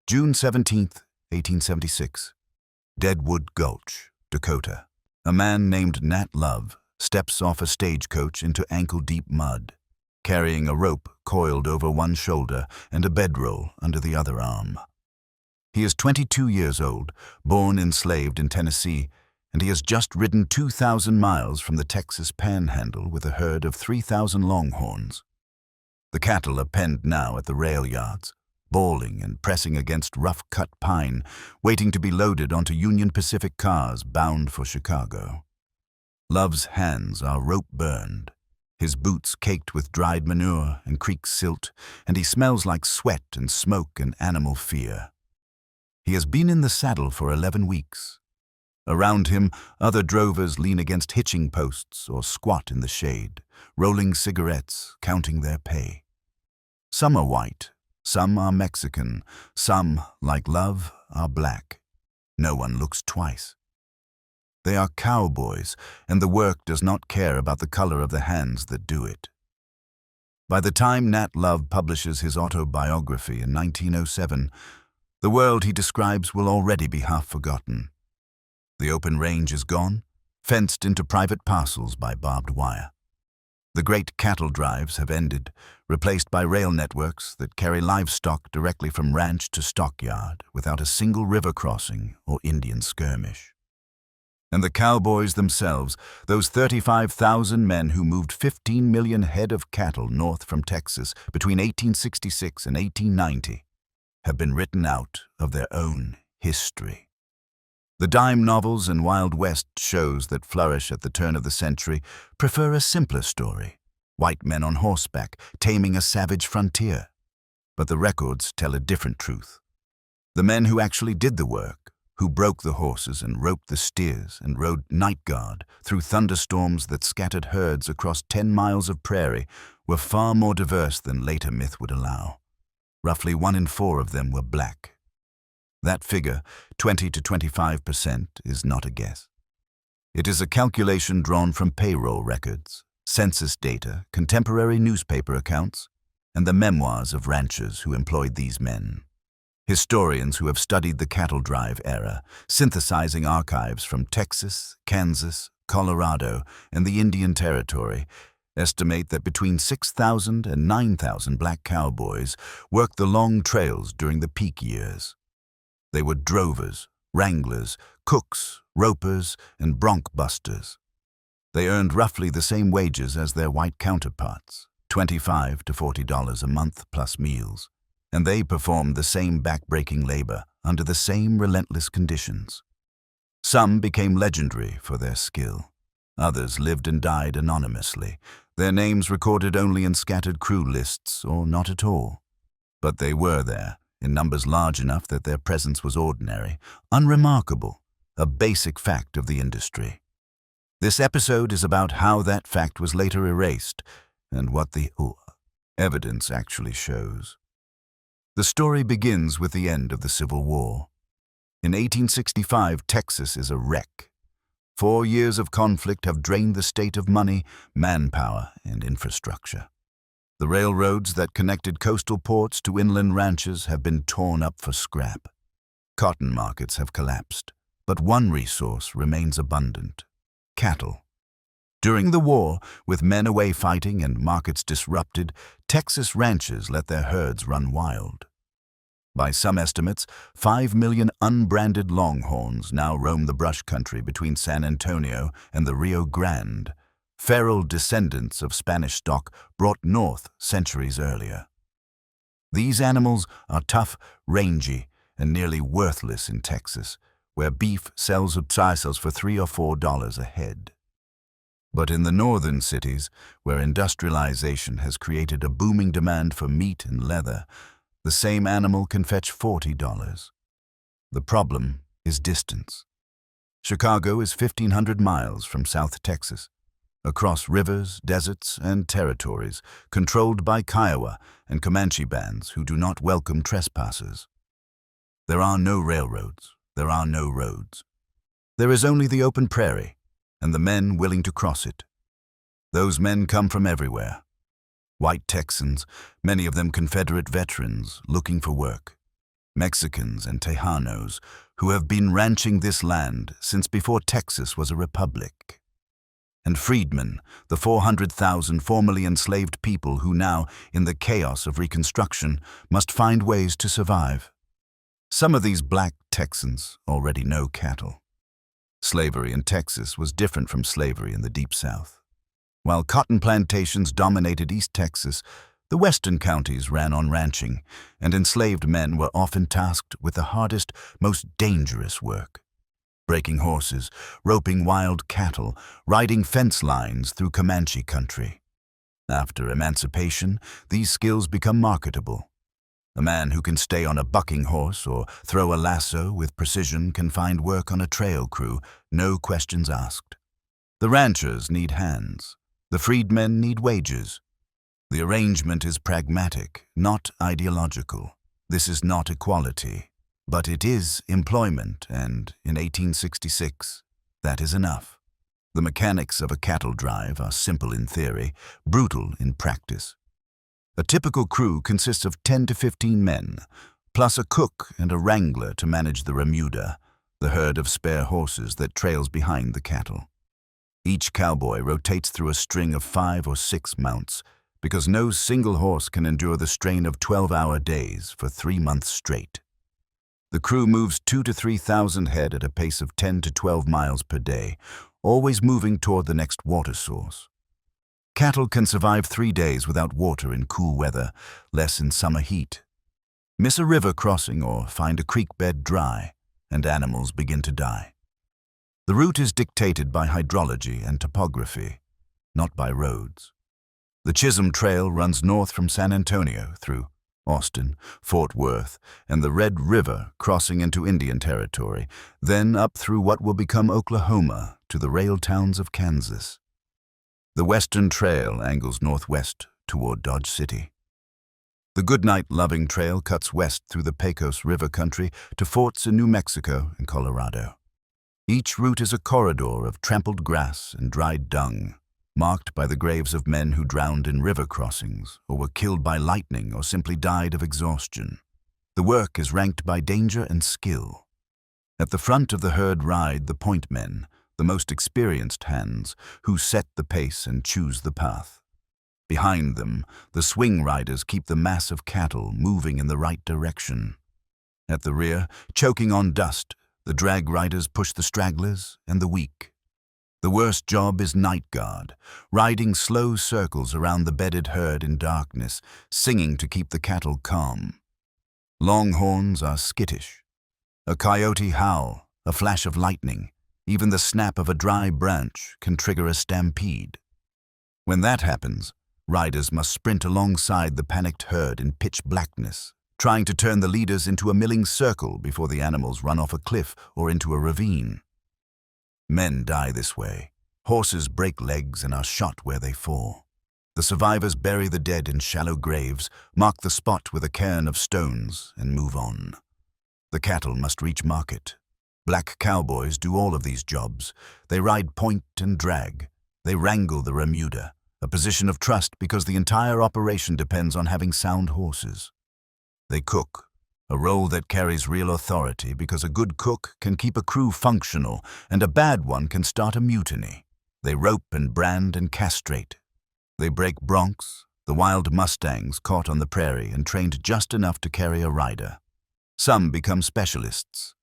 June 17, 1876. Deadwood Gulch, Dakota. A man named Nat Love steps off a stagecoach into ankle-deep mud, carrying a rope coiled over one shoulder and a bedroll under the other arm. He is 22 years old, born enslaved in Tennessee, and he has just ridden 2,000 miles from the Texas Panhandle with a herd of 3,000 Longhorns. The cattle are penned now at the rail yards, bawling and pressing against rough-cut pine, waiting to be loaded onto Union Pacific cars bound for Chicago. Love's hands are rope-burned, his boots caked with dried manure and creek silt, and he smells like sweat and smoke and animal fear. He has been in the saddle for 11 weeks. Around him, other drovers lean against hitching posts or squat in the shade, rolling cigarettes, counting their pay. Some are white, some are Mexican, some, like Love, are black. No one looks twice. They are cowboys, and the work does not care about the color of the hands that do it. By the time Nat Love publishes his autobiography in 1907, the world he describes will already be half forgotten. The open range is gone, fenced into private parcels by barbed wire. The great cattle drives have ended, replaced by rail networks that carry livestock directly from ranch to stockyard without a single river crossing or Indian skirmish. And the cowboys themselves, those 35,000 men who moved 15 million head of cattle north from Texas between 1866 and 1890, have been written out of their own history. The dime novels and Wild West shows that flourish at the turn of the century prefer a simpler story, white men on horseback taming a savage frontier. But the records tell a different truth. The men who actually did the work, who broke the horses and roped the steers and rode night guard through thunderstorms that scattered herds across 10 miles of prairie, were far more diverse than later myth would allow. Roughly 1 in 4 of them were black. That figure, 20 to 25%, is not a guess. It is a calculation drawn from payroll records, census data, contemporary newspaper accounts, and the memoirs of ranchers who employed these men. Historians who have studied the cattle drive era, synthesizing archives from Texas, Kansas, Colorado, and the Indian Territory, estimate that between 6,000 and 9,000 black cowboys worked the long trails during the peak years. They were drovers, wranglers, cooks, ropers, and bronc busters. They earned roughly the same wages as their white counterparts, $25 to $40 a month plus meals, and they performed the same back-breaking labor under the same relentless conditions. Some became legendary for their skill. Others lived and died anonymously, their names recorded only in scattered crew lists or not at all. But they were there, in numbers large enough that their presence was ordinary, unremarkable, a basic fact of the industry. This episode is about how that fact was later erased and what the evidence actually shows. The story begins with the end of the Civil War. In 1865, Texas is a wreck. 4 years of conflict have drained the state of money, manpower, and infrastructure. The railroads that connected coastal ports to inland ranches have been torn up for scrap. Cotton markets have collapsed, but one resource remains abundant: cattle. During the war, with men away fighting and markets disrupted, Texas ranchers let their herds run wild. By some estimates, 5 million unbranded Longhorns now roam the brush country between San Antonio and the Rio Grande, feral descendants of Spanish stock brought north centuries earlier. These animals are tough, rangy, and nearly worthless in Texas, where beef sells for $3 or $4 a head. But in the northern cities, where industrialization has created a booming demand for meat and leather, the same animal can fetch $40. The problem is distance. Chicago is 1,500 miles from South Texas, across rivers, deserts, and territories controlled by Kiowa and Comanche bands who do not welcome trespassers. There are no railroads, there are no roads. There is only the open prairie, and the men willing to cross it. Those men come from everywhere. White Texans, many of them Confederate veterans, looking for work. Mexicans and Tejanos, who have been ranching this land since before Texas was a republic. And freedmen, the 400,000 formerly enslaved people who now, in the chaos of Reconstruction, must find ways to survive. Some of these black Texans already know cattle. Slavery in Texas was different from slavery in the Deep South. While cotton plantations dominated East Texas, the western counties ran on ranching, and enslaved men were often tasked with the hardest, most dangerous work: breaking horses, roping wild cattle, riding fence lines through Comanche country. After emancipation, these skills become marketable. A man who can stay on a bucking horse or throw a lasso with precision can find work on a trail crew, no questions asked. The ranchers need hands. The freedmen need wages. The arrangement is pragmatic, not ideological. This is not equality, but it is employment, and in 1866, that is enough. The mechanics of a cattle drive are simple in theory, brutal in practice. A typical crew consists of 10 to 15 men, plus a cook and a wrangler to manage the remuda, the herd of spare horses that trails behind the cattle. Each cowboy rotates through a string of 5 or 6 mounts, because no single horse can endure the strain of 12-hour days for 3 months straight. The crew moves 2,000 to 3,000 head at a pace of 10 to 12 miles per day, always moving toward the next water source. Cattle can survive 3 days without water in cool weather, less in summer heat. Miss a river crossing or find a creek bed dry, and animals begin to die. The route is dictated by hydrology and topography, not by roads. The Chisholm Trail runs north from San Antonio through Austin, Fort Worth, and the Red River crossing into Indian Territory, then up through what will become Oklahoma to the rail towns of Kansas. The Western Trail angles northwest toward Dodge City. The Goodnight Loving Trail cuts west through the Pecos River country to forts in New Mexico and Colorado. Each route is a corridor of trampled grass and dried dung, marked by the graves of men who drowned in river crossings or were killed by lightning or simply died of exhaustion. The work is ranked by danger and skill. At the front of the herd ride the point men, the most experienced hands, who set the pace and choose the path. Behind them, the swing riders keep the mass of cattle moving in the right direction. At the rear, choking on dust, the drag riders push the stragglers and the weak. The worst job is night guard, riding slow circles around the bedded herd in darkness, singing to keep the cattle calm. Longhorns are skittish. A coyote howl, a flash of lightning, even the snap of a dry branch can trigger a stampede. When that happens, riders must sprint alongside the panicked herd in pitch blackness, trying to turn the leaders into a milling circle before the animals run off a cliff or into a ravine. Men die this way. Horses break legs and are shot where they fall. The survivors bury the dead in shallow graves, mark the spot with a cairn of stones, and move on. The cattle must reach market. Black cowboys do all of these jobs. They ride point and drag. They wrangle the remuda, a position of trust because the entire operation depends on having sound horses. They cook, a role that carries real authority because a good cook can keep a crew functional and a bad one can start a mutiny. They rope and brand and castrate. They break broncs, the wild mustangs caught on the prairie and trained just enough to carry a rider. Some become specialists.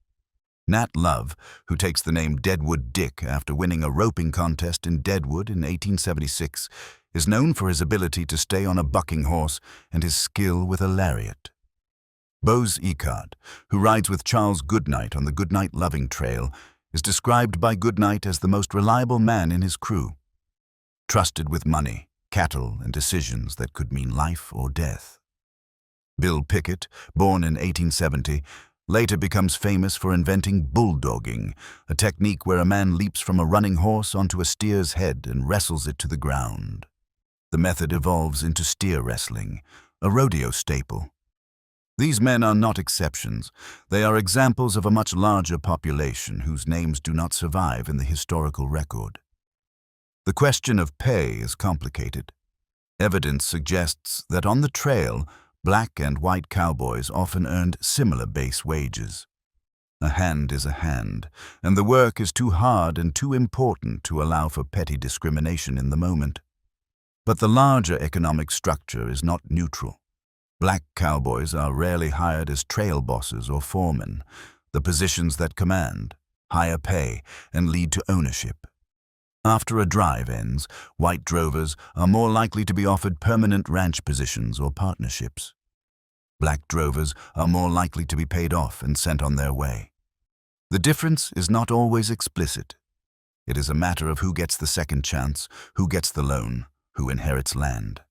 Nat Love, who takes the name Deadwood Dick after winning a roping contest in Deadwood in 1876, is known for his ability to stay on a bucking horse and his skill with a lariat. Bose Ikard, who rides with Charles Goodnight on the Goodnight Loving Trail, is described by Goodnight as the most reliable man in his crew. Trusted with money, cattle, and decisions that could mean life or death. Bill Pickett, born in 1870, later becomes famous for inventing bulldogging, a technique where a man leaps from a running horse onto a steer's head and wrestles it to the ground. The method evolves into steer wrestling, a rodeo staple. These men are not exceptions. They are examples of a much larger population whose names do not survive in the historical record. The question of pay is complicated. Evidence suggests that on the trail, Black and white cowboys often earned similar base wages. A hand is a hand, and the work is too hard and too important to allow for petty discrimination in the moment. But the larger economic structure is not neutral. Black cowboys are rarely hired as trail bosses or foremen, the positions that command, higher pay, and lead to ownership. After a drive ends, white drovers are more likely to be offered permanent ranch positions or partnerships. Black drovers are more likely to be paid off and sent on their way. The difference is not always explicit. It is a matter of who gets the second chance, who gets the loan, who inherits land.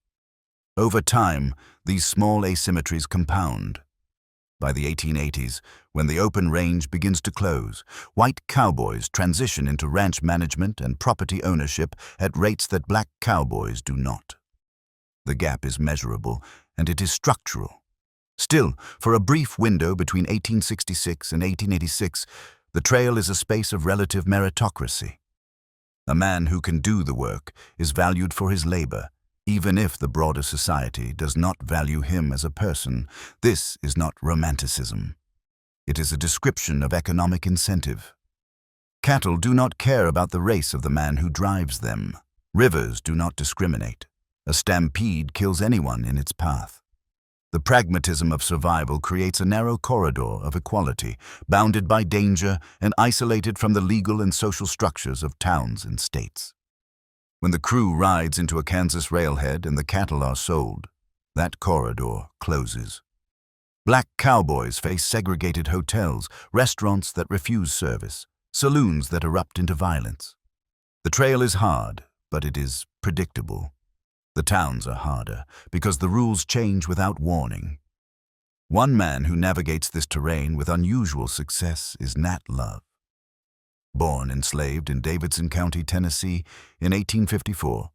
Over time, these small asymmetries compound. By the 1880s, when the open range begins to close, white cowboys transition into ranch management and property ownership at rates that black cowboys do not. The gap is measurable, and it is structural. Still, for a brief window between 1866 and 1886, the trail is a space of relative meritocracy. A man who can do the work is valued for his labor, even if the broader society does not value him as a person. This is not romanticism. It is a description of economic incentive. Cattle do not care about the race of the man who drives them. Rivers do not discriminate. A stampede kills anyone in its path. The pragmatism of survival creates a narrow corridor of equality, bounded by danger and isolated from the legal and social structures of towns and states. When the crew rides into a Kansas railhead and the cattle are sold, that corridor closes. Black cowboys face segregated hotels, restaurants that refuse service, saloons that erupt into violence. The trail is hard, but it is predictable. The towns are harder because the rules change without warning. One man who navigates this terrain with unusual success is Nat Love. Born enslaved in Davidson County, Tennessee, in 1854,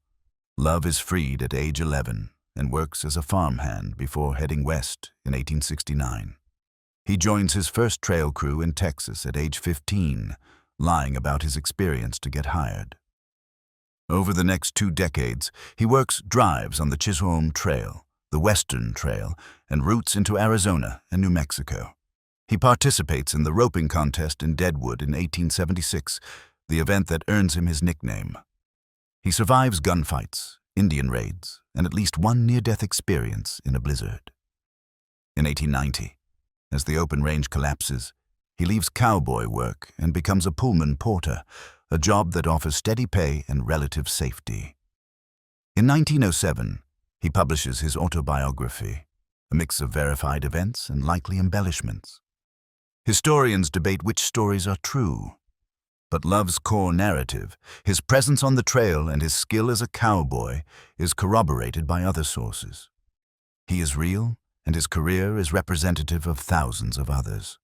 Love is freed at age 11 and works as a farmhand before heading west in 1869. He joins his first trail crew in Texas at age 15, lying about his experience to get hired. Over the next 2 decades, he works drives on the Chisholm Trail, the Western Trail, and routes into Arizona and New Mexico. He participates in the roping contest in Deadwood in 1876, the event that earns him his nickname. He survives gunfights, Indian raids, and at least one near-death experience in a blizzard. In 1890, as the open range collapses, he leaves cowboy work and becomes a Pullman porter, a job that offers steady pay and relative safety. In 1907, he publishes his autobiography, a mix of verified events and likely embellishments. Historians debate which stories are true, but Love's core narrative, his presence on the trail and his skill as a cowboy, is corroborated by other sources. He is real, and his career is representative of thousands of others.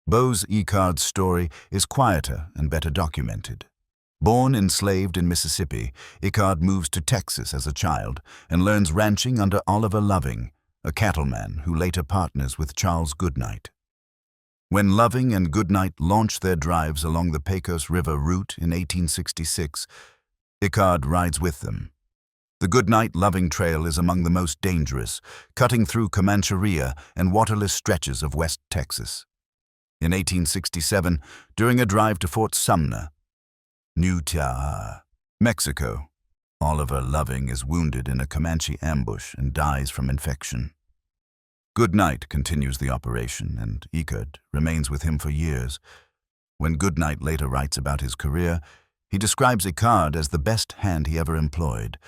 Bose Ikard's story is quieter and better documented. Born enslaved in Mississippi, Ikard moves to Texas as a child and learns ranching under Oliver Loving, a cattleman who later partners with Charles Goodnight. When Loving and Goodnight launched their drives along the Pecos River route in 1866, Ikard rides with them. The Goodnight-Loving Trail is among the most dangerous, cutting through Comancheria and waterless stretches of West Texas. In 1867, during a drive to Fort Sumner, Utah, Mexico, Oliver Loving is wounded in a Comanche ambush and dies from infection. Goodnight continues the operation, and Ikard remains with him for years. When Goodnight later writes about his career, he describes Ikard as the best hand he ever employed,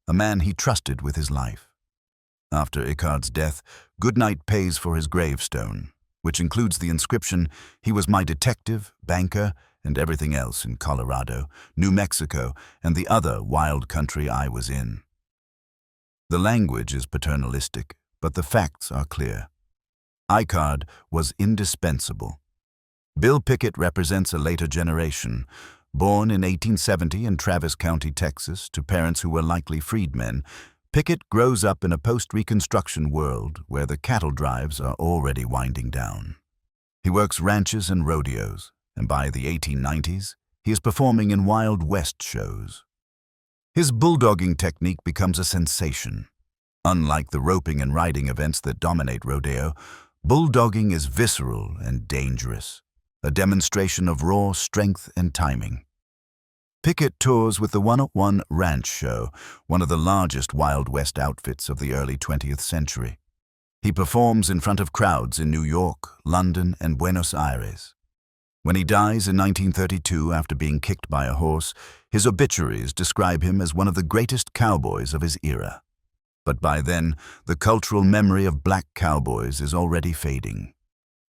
a man he trusted with his life. After Ikard's death, Goodnight pays for his gravestone, which includes the inscription, "He was my detective, banker, and everything else in Colorado, New Mexico, and the other wild country I was in." The language is paternalistic, but the facts are clear. Ikard was indispensable. Bill Pickett represents a later generation. Born in 1870 in Travis County, Texas, to parents who were likely freedmen, Pickett grows up in a post-Reconstruction world where the cattle drives are already winding down. He works ranches and rodeos, and by the 1890s, he is performing in Wild West shows. His bulldogging technique becomes a sensation. Unlike the roping and riding events that dominate rodeo, bulldogging is visceral and dangerous, a demonstration of raw strength and timing. Pickett tours with the 101 Ranch Show, one of the largest Wild West outfits of the early 20th century. He performs in front of crowds in New York, London, and Buenos Aires. When he dies in 1932 after being kicked by a horse, his obituaries describe him as one of the greatest cowboys of his era. But by then, the cultural memory of black cowboys is already fading.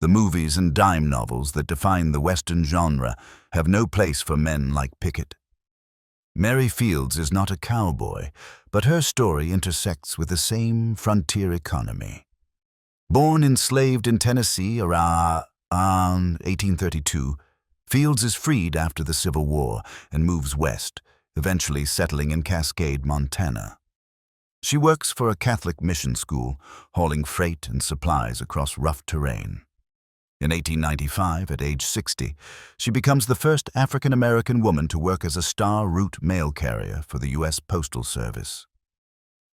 The movies and dime novels that define the Western genre have no place for men like Pickett. Mary Fields is not a cowboy, but her story intersects with the same frontier economy. Born enslaved in Tennessee around 1832, Fields is freed after the Civil War and moves west, eventually settling in Cascade, Montana. She works for a Catholic mission school, hauling freight and supplies across rough terrain. In 1895, at age 60, she becomes the first African-American woman to work as a star route mail carrier for the U.S. Postal Service.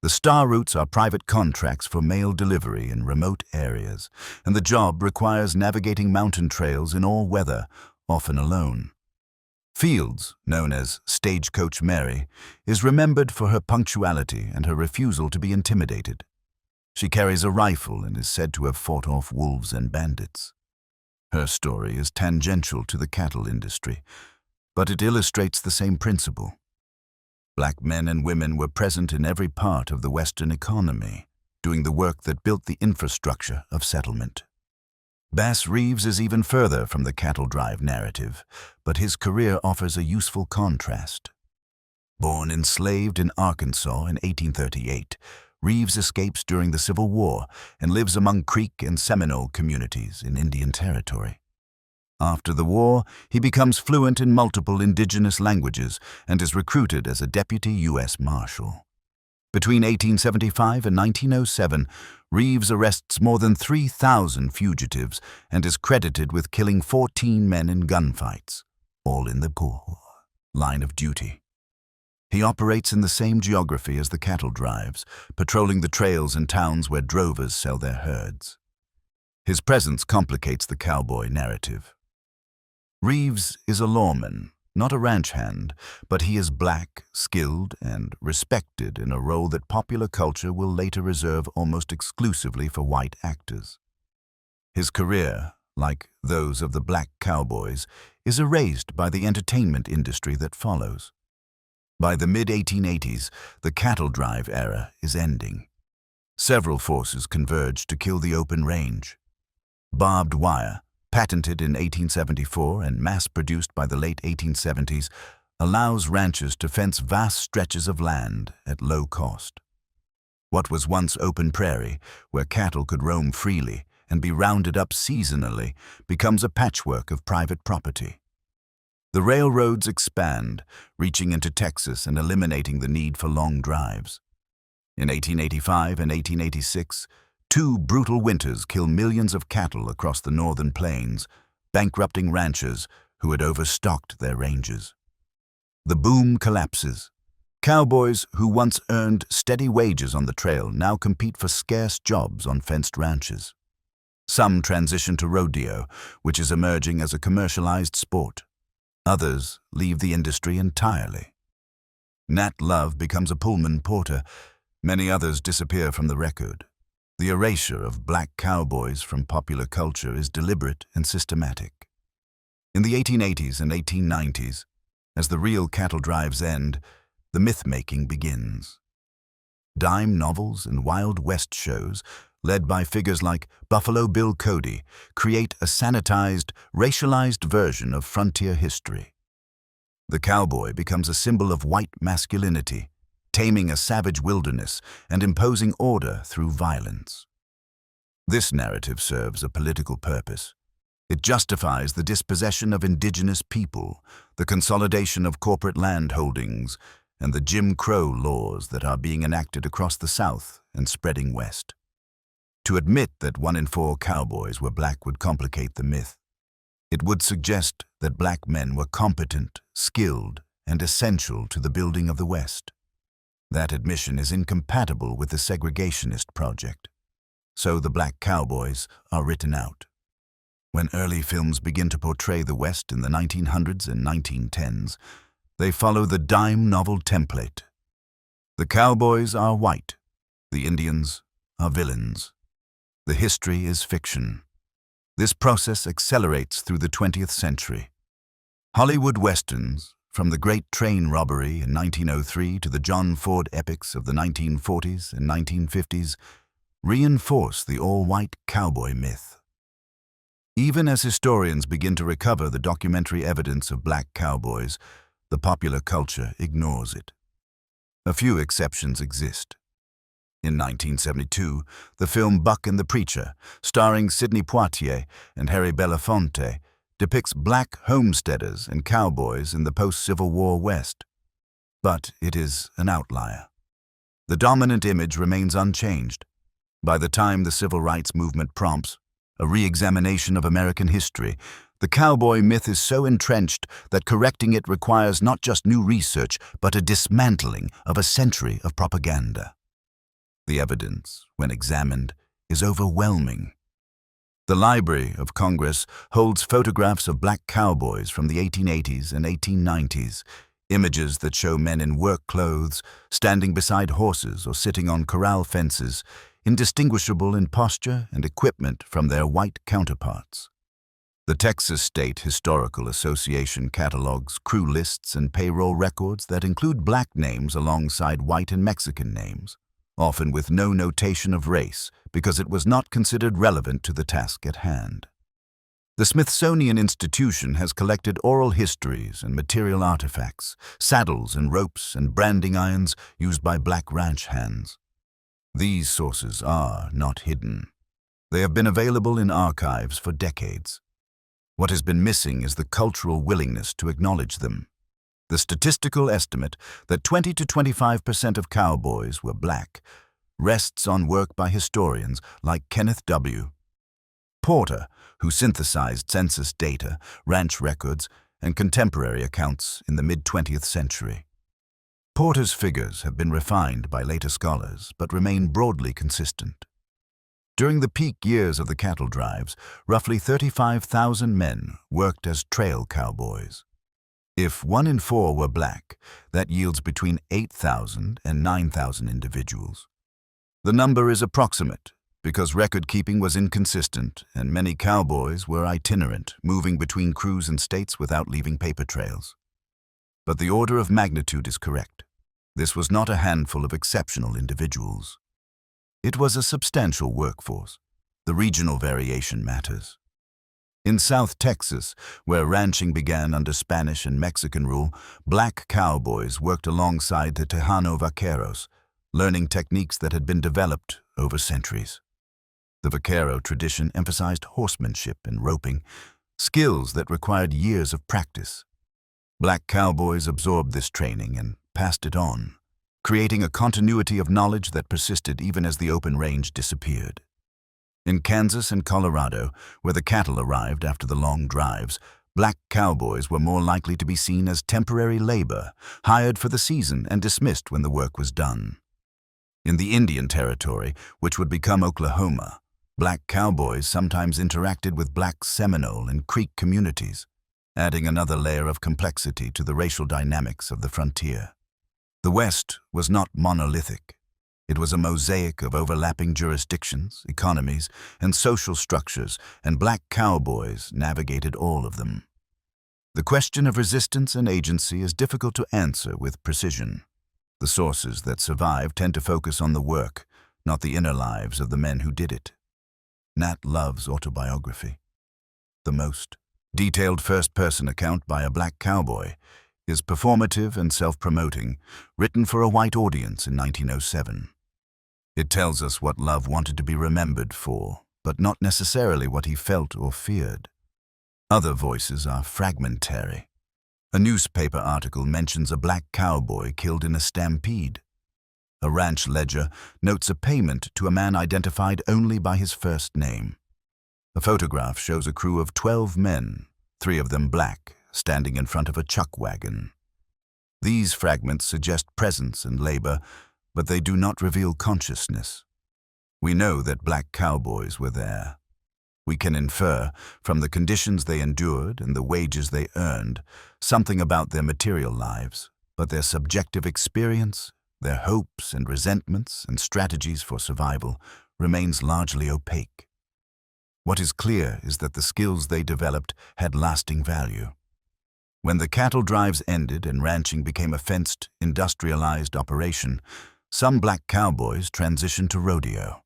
The star routes are private contracts for mail delivery in remote areas, and the job requires navigating mountain trails in all weather, often alone. Fields, known as Stagecoach Mary, is remembered for her punctuality and her refusal to be intimidated. She carries a rifle and is said to have fought off wolves and bandits. Her story is tangential to the cattle industry, but it illustrates the same principle. Black men and women were present in every part of the Western economy, doing the work that built the infrastructure of settlement. Bass Reeves is even further from the cattle drive narrative, but his career offers a useful contrast. Born enslaved in Arkansas in 1838, Reeves escapes during the Civil War and lives among Creek and Seminole communities in Indian Territory. After the war, he becomes fluent in multiple indigenous languages and is recruited as a deputy U.S. Marshal. Between 1875 and 1907, Reeves arrests more than 3,000 fugitives and is credited with killing 14 men in gunfights, all in the line of duty. He operates in the same geography as the cattle drives, patrolling the trails and towns where drovers sell their herds. His presence complicates the cowboy narrative. Reeves is a lawman, not a ranch hand, but he is black, skilled, and respected in a role that popular culture will later reserve almost exclusively for white actors. His career, like those of the black cowboys, is erased by the entertainment industry that follows. By the mid-1880s, the cattle drive era is ending. Several forces converge to kill the open range. Barbed wire, patented in 1874 and mass-produced by the late 1870s, allows ranchers to fence vast stretches of land at low cost. What was once open prairie, where cattle could roam freely and be rounded up seasonally, becomes a patchwork of private property. The railroads expand, reaching into Texas and eliminating the need for long drives. In 1885 and 1886, two brutal winters kill millions of cattle across the northern plains, bankrupting ranchers who had overstocked their ranges. The boom collapses. Cowboys who once earned steady wages on the trail now compete for scarce jobs on fenced ranches. Some transition to rodeo, which is emerging as a commercialized sport. Others leave the industry entirely. Nat Love becomes a Pullman porter. Many others disappear from the record. The erasure of black cowboys from popular culture is deliberate and systematic. In the 1880s and 1890s, as the real cattle drives end, the myth-making begins. Dime novels and Wild West shows, led by figures like Buffalo Bill Cody, create a sanitized, racialized version of frontier history. The cowboy becomes a symbol of white masculinity, taming a savage wilderness and imposing order through violence. This narrative serves a political purpose. It justifies the dispossession of indigenous people, the consolidation of corporate land holdings, and the Jim Crow laws that are being enacted across the South and spreading west. To admit that 1 in 4 cowboys were black would complicate the myth. It would suggest that black men were competent, skilled, and essential to the building of the West. That admission is incompatible with the segregationist project. So the black cowboys are written out. When early films begin to portray the West in the 1900s and 1910s, they follow the dime novel template. The cowboys are white. The Indians are villains. The history is fiction. This process accelerates through the 20th century. Hollywood westerns, from the Great Train Robbery in 1903 to the John Ford epics of the 1940s and 1950s, reinforce the all-white cowboy myth. Even as historians begin to recover the documentary evidence of black cowboys, the popular culture ignores it. A few exceptions exist. In 1972, the film Buck and the Preacher, starring Sidney Poitier and Harry Belafonte, depicts black homesteaders and cowboys in the post-Civil War West. But it is an outlier. The dominant image remains unchanged. By the time the civil rights movement prompts a re-examination of American history, the cowboy myth is so entrenched that correcting it requires not just new research, but a dismantling of a century of propaganda. The evidence, when examined, is overwhelming. The Library of Congress holds photographs of black cowboys from the 1880s and 1890s, images that show men in work clothes, standing beside horses or sitting on corral fences, indistinguishable in posture and equipment from their white counterparts. The Texas State Historical Association catalogs crew lists and payroll records that include black names alongside white and Mexican names, often with no notation of race because it was not considered relevant to the task at hand. The Smithsonian Institution has collected oral histories and material artifacts, saddles and ropes and branding irons used by black ranch hands. These sources are not hidden. They have been available in archives for decades. What has been missing is the cultural willingness to acknowledge them. The statistical estimate that 20 to 25% of cowboys were black rests on work by historians like Kenneth W. Porter, who synthesized census data, ranch records, and contemporary accounts in the mid-20th century. Porter's figures have been refined by later scholars, but remain broadly consistent. During the peak years of the cattle drives, roughly 35,000 men worked as trail cowboys. If 1 in 4 were black, that yields between 8,000 and 9,000 individuals. The number is approximate because record-keeping was inconsistent and many cowboys were itinerant, moving between crews and states without leaving paper trails. But the order of magnitude is correct. This was not a handful of exceptional individuals. It was a substantial workforce. The regional variation matters. In South Texas, where ranching began under Spanish and Mexican rule, black cowboys worked alongside the Tejano vaqueros, learning techniques that had been developed over centuries. The vaquero tradition emphasized horsemanship and roping, skills that required years of practice. Black cowboys absorbed this training and passed it on, creating a continuity of knowledge that persisted even as the open range disappeared. In Kansas and Colorado, where the cattle arrived after the long drives, black cowboys were more likely to be seen as temporary labor, hired for the season and dismissed when the work was done. In the Indian Territory, which would become Oklahoma, black cowboys sometimes interacted with black Seminole and Creek communities, adding another layer of complexity to the racial dynamics of the frontier. The West was not monolithic. It was a mosaic of overlapping jurisdictions, economies, and social structures, and black cowboys navigated all of them. The question of resistance and agency is difficult to answer with precision. The sources that survive tend to focus on the work, not the inner lives of the men who did it. Nat Love's autobiography, the most detailed first-person account by a black cowboy, is performative and self-promoting, written for a white audience in 1907. It tells us what Love wanted to be remembered for, but not necessarily what he felt or feared. Other voices are fragmentary. A newspaper article mentions a black cowboy killed in a stampede. A ranch ledger notes a payment to a man identified only by his first name. A photograph shows a crew of 12 men, 3 of them black, standing in front of a chuck wagon. These fragments suggest presence and labor, but they do not reveal consciousness. We know that black cowboys were there. We can infer, from the conditions they endured and the wages they earned, something about their material lives, but their subjective experience, their hopes and resentments and strategies for survival, remains largely opaque. What is clear is that the skills they developed had lasting value. When the cattle drives ended and ranching became a fenced, industrialized operation, some black cowboys transitioned to rodeo.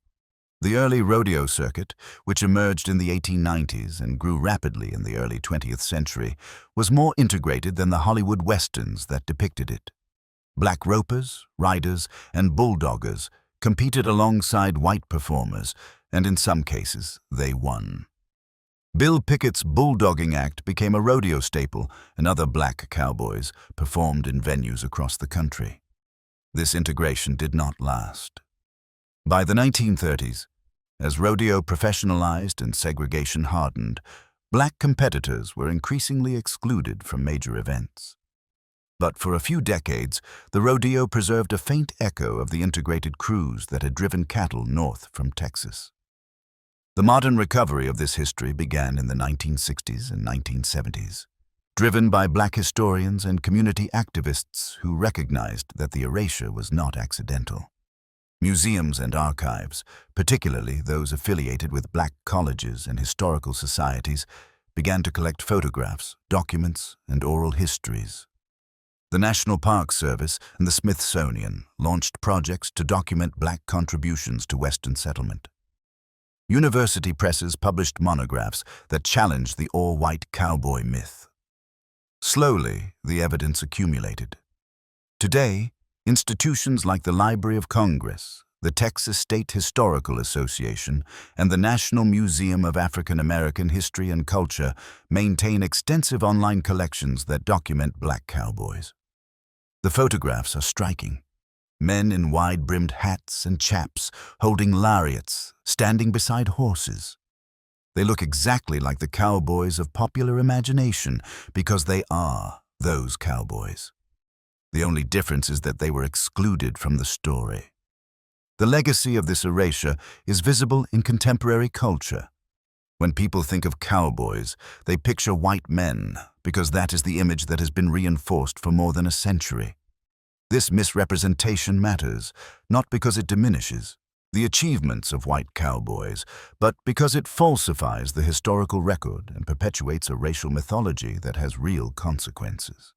The early rodeo circuit, which emerged in the 1890s and grew rapidly in the early 20th century, was more integrated than the Hollywood westerns that depicted it. Black ropers, riders, and bulldoggers competed alongside white performers, and in some cases, they won. Bill Pickett's bulldogging act became a rodeo staple, and other black cowboys performed in venues across the country. This integration did not last. By the 1930s, as rodeo professionalized and segregation hardened, black competitors were increasingly excluded from major events. But for a few decades, the rodeo preserved a faint echo of the integrated crews that had driven cattle north from Texas. The modern recovery of this history began in the 1960s and 1970s, driven by black historians and community activists who recognized that the erasure was not accidental. Museums and archives, particularly those affiliated with black colleges and historical societies, began to collect photographs, documents, and oral histories. The National Park Service and the Smithsonian launched projects to document black contributions to Western settlement. University presses published monographs that challenged the all-white cowboy myth. Slowly, the evidence accumulated. Today, institutions like the Library of Congress, the Texas State Historical Association, and the National Museum of African American History and Culture maintain extensive online collections that document black cowboys. The photographs are striking. Men in wide-brimmed hats and chaps, holding lariats, standing beside horses. They look exactly like the cowboys of popular imagination because they are those cowboys. The only difference is that they were excluded from the story. The legacy of this erasure is visible in contemporary culture. When people think of cowboys, they picture white men because that is the image that has been reinforced for more than a century. This misrepresentation matters, not because it diminishes the achievements of white cowboys, but because it falsifies the historical record and perpetuates a racial mythology that has real consequences.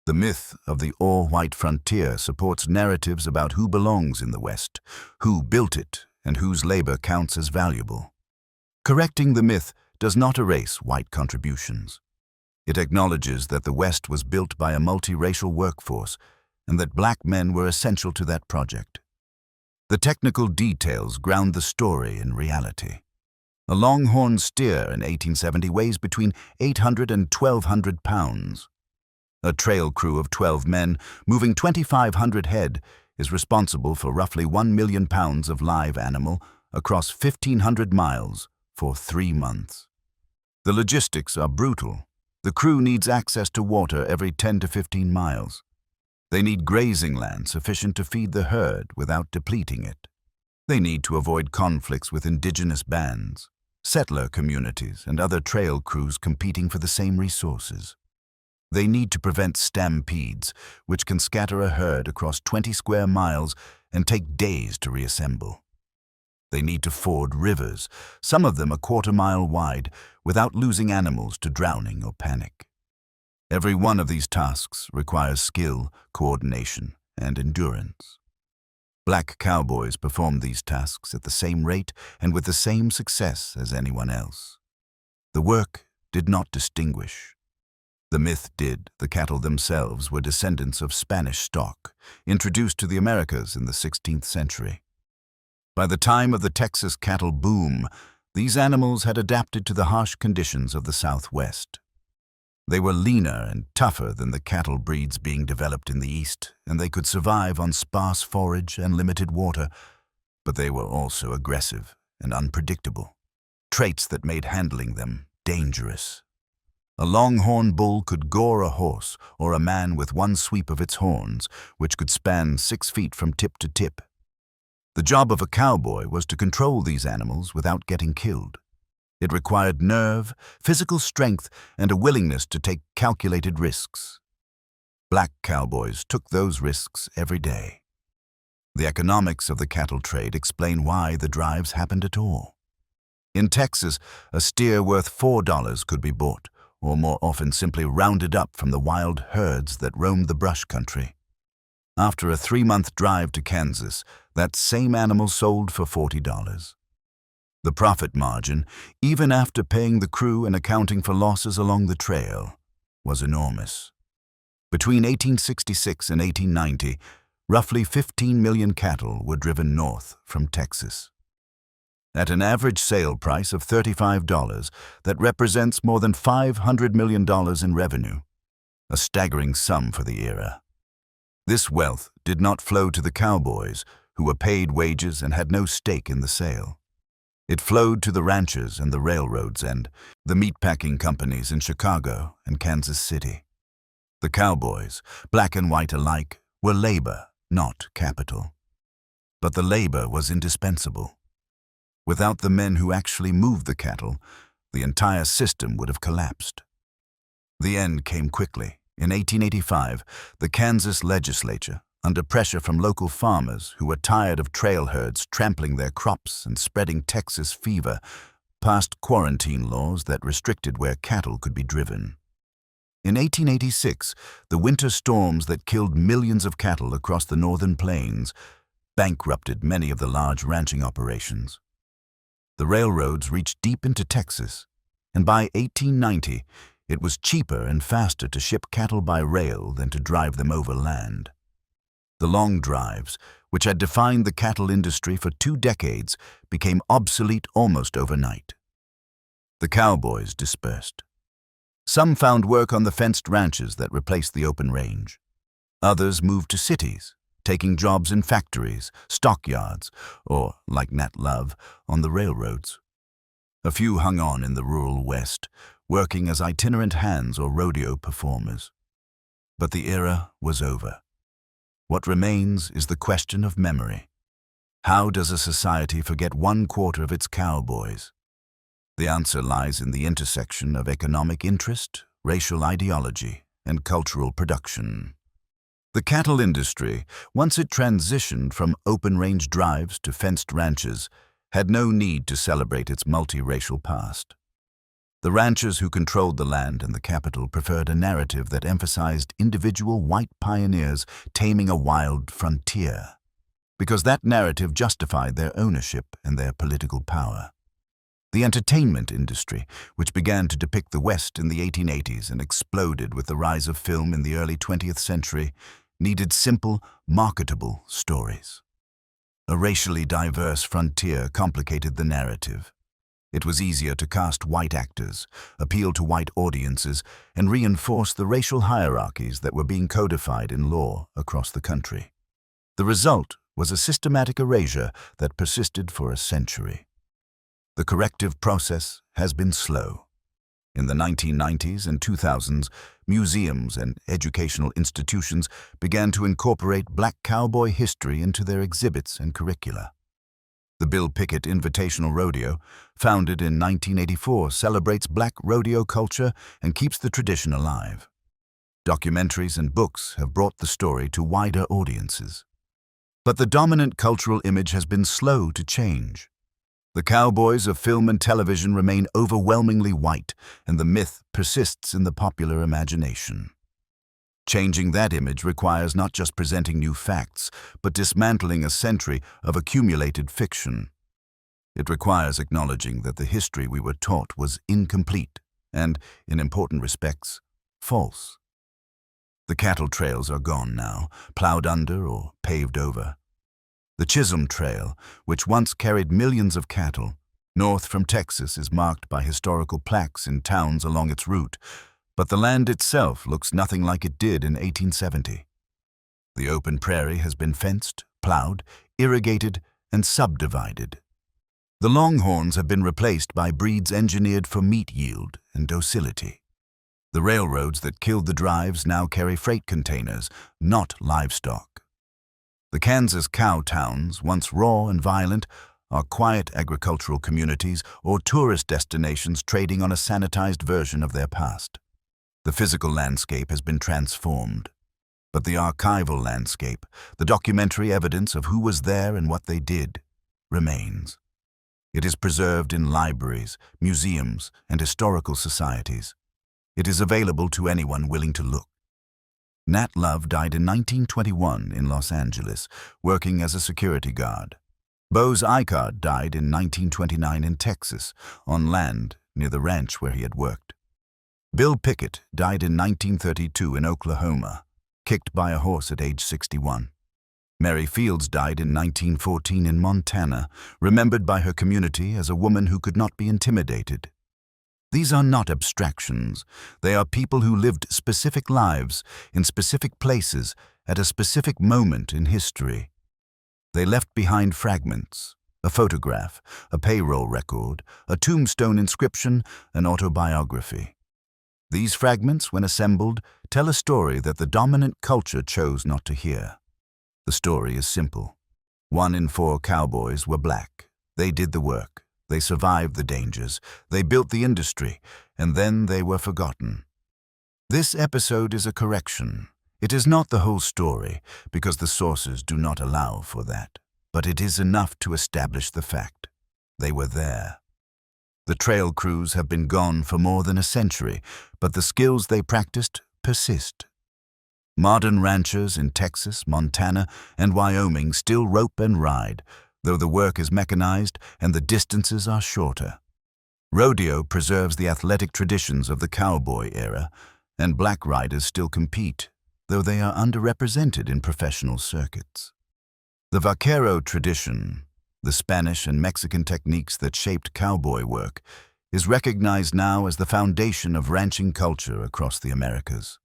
The myth of the all-white frontier supports narratives about who belongs in the West, who built it, and whose labor counts as valuable. Correcting the myth does not erase white contributions. It acknowledges that the West was built by a multiracial workforce and that black men were essential to that project. The technical details ground the story in reality. A Longhorn steer in 1870 weighs between 800 and 1,200 pounds. A trail crew of 12 men moving 2,500 head is responsible for roughly 1 million pounds of live animal across 1,500 miles for 3 months. The logistics are brutal. The crew needs access to water every 10 to 15 miles. They need grazing land sufficient to feed the herd without depleting it. They need to avoid conflicts with indigenous bands, settler communities, and other trail crews competing for the same resources. They need to prevent stampedes, which can scatter a herd across 20 square miles and take days to reassemble. They need to ford rivers, some of them a quarter-mile wide, without losing animals to drowning or panic. Every one of these tasks requires skill, coordination, and endurance. Black cowboys performed these tasks at the same rate and with the same success as anyone else. The work did not distinguish. The myth did. The cattle themselves were descendants of Spanish stock, introduced to the Americas in the 16th century. By the time of the Texas cattle boom, these animals had adapted to the harsh conditions of the Southwest. They were leaner and tougher than the cattle breeds being developed in the East, and they could survive on sparse forage and limited water, but they were also aggressive and unpredictable, traits that made handling them dangerous. A longhorn bull could gore a horse or a man with one sweep of its horns, which could span 6 feet from tip to tip. The job of a cowboy was to control these animals without getting killed. It required nerve, physical strength, and a willingness to take calculated risks. Black cowboys took those risks every day. The economics of the cattle trade explain why the drives happened at all. In Texas, a steer worth $4 could be bought, or more often simply rounded up from the wild herds that roamed the brush country. After a 3-month drive to Kansas, that same animal sold for $40. The profit margin, even after paying the crew and accounting for losses along the trail, was enormous. Between 1866 and 1890, roughly 15 million cattle were driven north from Texas. At an average sale price of $35, that represents more than $500 million in revenue, a staggering sum for the era. This wealth did not flow to the cowboys, who were paid wages and had no stake in the sale. It flowed to the ranchers and the railroads and the meatpacking companies in Chicago and Kansas City. The cowboys, black and white alike, were labor, not capital. But the labor was indispensable. Without the men who actually moved the cattle, the entire system would have collapsed. The end came quickly. In 1885, the Kansas legislature, under pressure from local farmers who were tired of trail herds trampling their crops and spreading Texas fever, passed quarantine laws that restricted where cattle could be driven. In 1886, the winter storms that killed millions of cattle across the northern plains bankrupted many of the large ranching operations. The railroads reached deep into Texas, and by 1890, it was cheaper and faster to ship cattle by rail than to drive them overland. The long drives, which had defined the cattle industry for 2 decades, became obsolete almost overnight. The cowboys dispersed. Some found work on the fenced ranches that replaced the open range. Others moved to cities, taking jobs in factories, stockyards, or, like Nat Love, on the railroads. A few hung on in the rural West, working as itinerant hands or rodeo performers. But the era was over. What remains is the question of memory. How does a society forget 1/4 of its cowboys? The answer lies in the intersection of economic interest, racial ideology, and cultural production. The cattle industry, once it transitioned from open-range drives to fenced ranches, had no need to celebrate its multiracial past. The ranchers who controlled the land and the capital preferred a narrative that emphasized individual white pioneers taming a wild frontier, because that narrative justified their ownership and their political power. The entertainment industry, which began to depict the West in the 1880s and exploded with the rise of film in the early 20th century, needed simple, marketable stories. A racially diverse frontier complicated the narrative. It was easier to cast white actors, appeal to white audiences, and reinforce the racial hierarchies that were being codified in law across the country. The result was a systematic erasure that persisted for a century. The corrective process has been slow. In the 1990s and 2000s, museums and educational institutions began to incorporate black cowboy history into their exhibits and curricula. The Bill Pickett Invitational Rodeo, founded in 1984, celebrates black rodeo culture and keeps the tradition alive. Documentaries and books have brought the story to wider audiences. But the dominant cultural image has been slow to change. The cowboys of film and television remain overwhelmingly white, and the myth persists in the popular imagination. Changing that image requires not just presenting new facts, but dismantling a century of accumulated fiction. It requires acknowledging that the history we were taught was incomplete and, in important respects, false. The cattle trails are gone now, plowed under or paved over. The Chisholm Trail, which once carried millions of cattle, north from Texas, is marked by historical plaques in towns along its route, but the land itself looks nothing like it did in 1870. The open prairie has been fenced, plowed, irrigated, and subdivided. The Longhorns have been replaced by breeds engineered for meat yield and docility. The railroads that killed the drives now carry freight containers, not livestock. The Kansas cow towns, once raw and violent, are quiet agricultural communities or tourist destinations trading on a sanitized version of their past. The physical landscape has been transformed, but the archival landscape, the documentary evidence of who was there and what they did, remains. It is preserved in libraries, museums, and historical societies. It is available to anyone willing to look. Nat Love died in 1921 in Los Angeles, working as a security guard. Bose Ikard died in 1929 in Texas, on land near the ranch where he had worked. Bill Pickett died in 1932 in Oklahoma, kicked by a horse at age 61. Mary Fields died in 1914 in Montana, remembered by her community as a woman who could not be intimidated. These are not abstractions. They are people who lived specific lives in specific places at a specific moment in history. They left behind fragments, a photograph, a payroll record, a tombstone inscription, an autobiography. These fragments, when assembled, tell a story that the dominant culture chose not to hear. The story is simple. 1 in 4 cowboys were black. They did the work. They survived the dangers. They built the industry, and then they were forgotten. This episode is a correction. It is not the whole story, because the sources do not allow for that, but it is enough to establish the fact. They were there. The trail crews have been gone for more than a century, but the skills they practiced persist. Modern ranchers in Texas, Montana, and Wyoming still rope and ride, though the work is mechanized and the distances are shorter. Rodeo preserves the athletic traditions of the cowboy era, and black riders still compete, though they are underrepresented in professional circuits. The vaquero tradition, the Spanish and Mexican techniques that shaped cowboy work, is recognized now as the foundation of ranching culture across the Americas.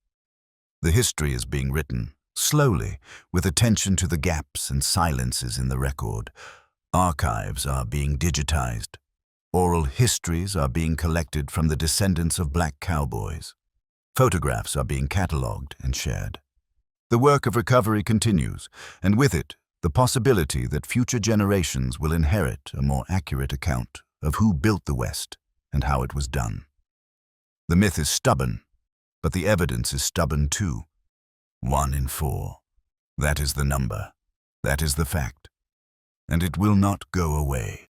The history is being written, slowly, with attention to the gaps and silences in the record. Archives are being digitized. Oral histories are being collected from the descendants of black cowboys. Photographs are being catalogued and shared. The work of recovery continues, and with it, the possibility that future generations will inherit a more accurate account of who built the West and how it was done. The myth is stubborn, but the evidence is stubborn too. 1 in 4. That is the number. That is the fact. And it will not go away.